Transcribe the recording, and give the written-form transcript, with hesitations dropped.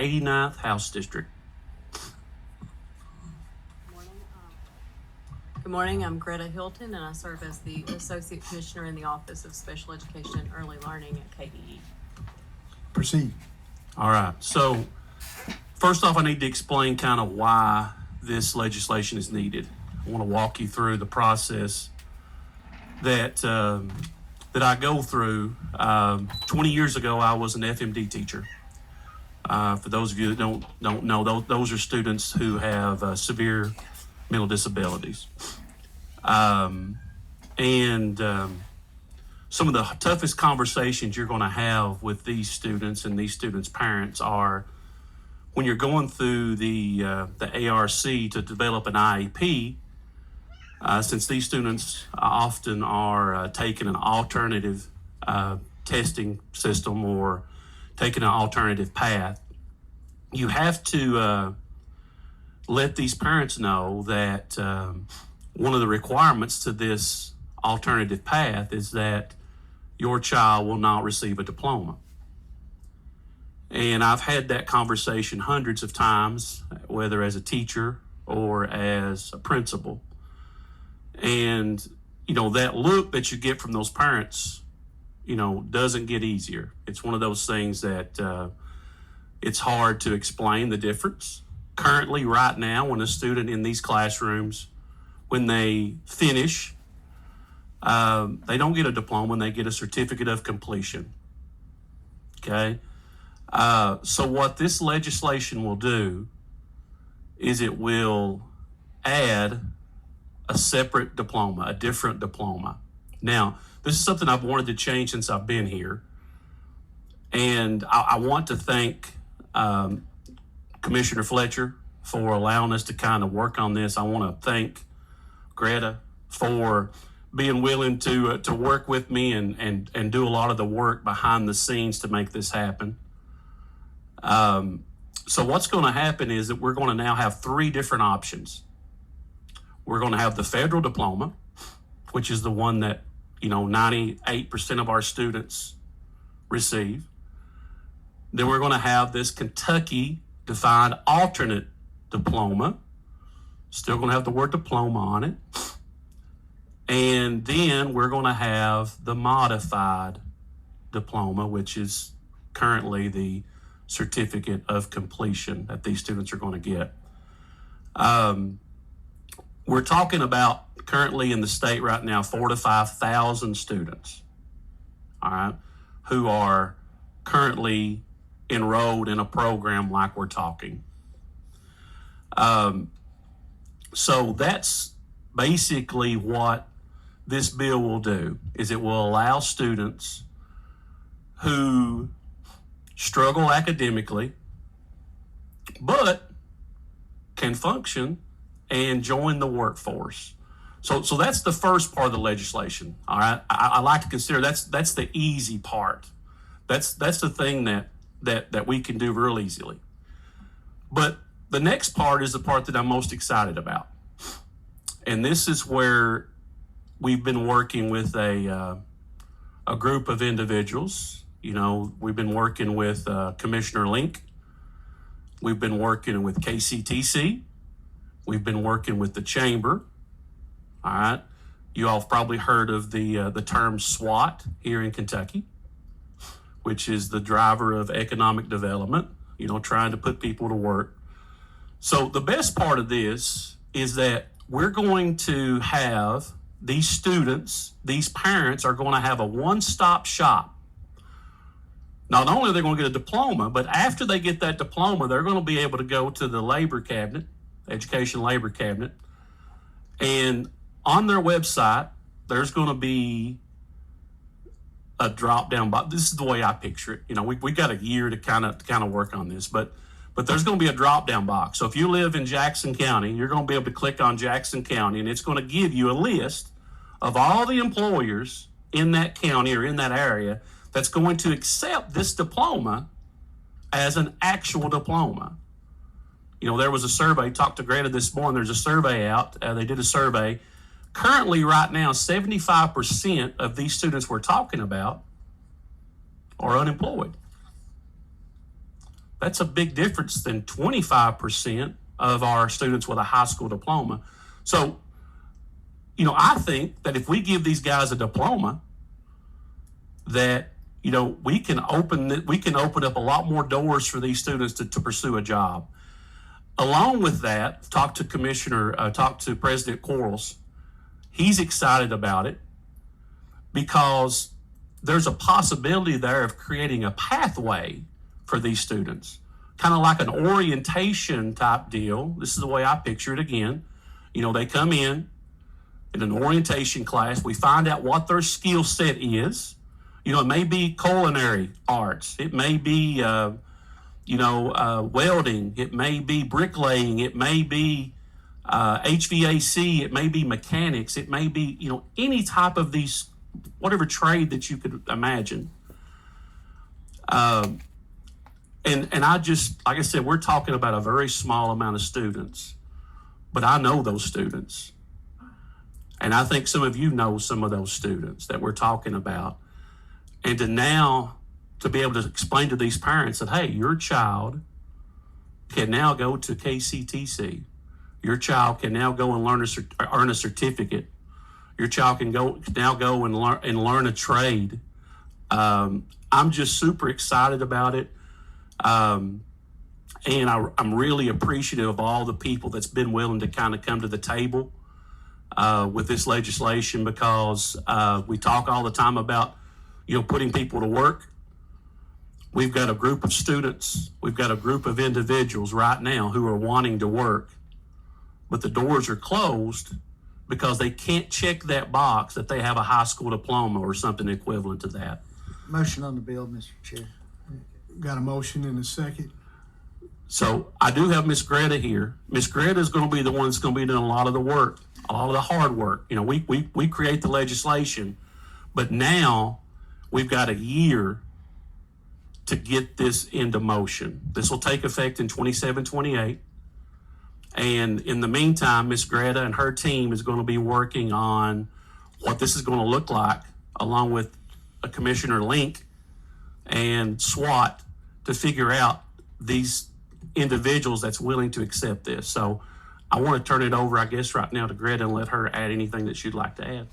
89th House District. Good morning. I'm Greta Hilton, and I serve as the Associate Commissioner in the Office of Special Education and Early Learning at KDE. Proceed. All right. So first off, I need to explain kind of why this legislation is needed. I want to walk you through the process that I go through. 20 years ago, I was an FMD teacher. For those of you that don't know, those are students who have severe mental disabilities. Some of the toughest conversations you're going to have with these students and these students' parents are when you're going through the ARC to develop an IEP. Since these students often are taking an alternative testing system or taking an alternative path, you have to let these parents know that one of the requirements to this alternative path is that your child will not receive a diploma. And I've had that conversation hundreds of times, whether as a teacher or as a principal. And, that look that you get from those parents, doesn't get easier. It's one of those things that it's hard to explain the difference. Currently, right now, when a student in these classrooms, when they finish, they don't get a diploma, they get a certificate of completion. Okay? So what this legislation will do is it will add a separate diploma, a different diploma. Now, this is something I've wanted to change since I've been here. And I want to thank Commissioner Fletcher for allowing us to kind of work on this. I want to thank Greta for being willing to work with me and do a lot of the work behind the scenes to make this happen. So what's going to happen is that we're going to now have three different options. We're going to have the federal diploma, which is the one that 98% of our students receive. Then we're going to have this Kentucky defined alternate diploma. Still going to have the word diploma on it. And then we're going to have the modified diploma, which is currently the certificate of completion that these students are going to get. We're talking about currently in the state right now 4,000 to 5,000 students, all right, who are currently enrolled in a program like we're talking. So that's basically what this bill will do, is it will allow students who struggle academically but can function and join the workforce. So that's the first part of the legislation. All right, I like to consider that's the easy part. That's the thing that we can do real easily. But the next part is the part that I'm most excited about, and this is where we've been working with a group of individuals. We've been working with Commissioner Link. We've been working with KCTC. We've been working with the chamber. All right. You all have probably heard of the term SWAT here in Kentucky, which is the driver of economic development, trying to put people to work. So the best part of this is that we're going to have these students, these parents are going to have a one-stop shop. Not only are they going to get a diploma, but after they get that diploma, they're going to be able to go to the labor cabinet, education labor cabinet, and on their website, there's going to be a drop-down box. This is the way I picture it. We got a year to kind of work on this, but there's going to be a drop-down box. So if you live in Jackson County, you're going to be able to click on Jackson County, and it's going to give you a list of all the employers in that county or in that area that's going to accept this diploma as an actual diploma. There was a survey, talked to Greta this morning, there's a survey out, they did a survey. Currently, right now, 75% of these students we're talking about are unemployed. That's a big difference than 25% of our students with a high school diploma. So, I think that if we give these guys a diploma, that we can open up a lot more doors for these students to pursue a job. Along with that, talk to President Quarles. He's excited about it because there's a possibility there of creating a pathway for these students, kind of like an orientation type deal. This is the way I picture it again. They come in an orientation class. We find out what their skill set is. It may be culinary arts. It may be, welding. It may be bricklaying. It may be HVAC. It may be mechanics. It may be, any type of these, whatever trade that you could imagine. And I just, like I said, we're talking about a very small amount of students, but I know those students. And I think some of you know some of those students that we're talking about. And to be able to explain to these parents that, hey, your child can now go to KCTC. Your child can now go and earn a certificate. Your child can now go and learn a trade. I'm just super excited about it. And I'm really appreciative of all the people that's been willing to kind of come to the table with this legislation, because we talk all the time about, putting people to work. We've got a group of students, we've got a group of individuals right now who are wanting to work, but the doors are closed because they can't check that box that they have a high school diploma or something equivalent to that. Motion on the bill, Mr. Chair. Got a motion and a second. So I do have Miss Greta here. Miss Greta is going to be the one that's going to be doing a lot of the work, a lot of the hard work. We create the legislation, but now we've got a year to get this into motion. This will take effect in 27-28. And in the meantime, Miss Greta and her team is going to be working on what this is going to look like, along with Commissioner Link and SWAT, to figure out these individuals that's willing to accept this. So I want to turn it over, I guess, right now to Greta and let her add anything that she'd like to add.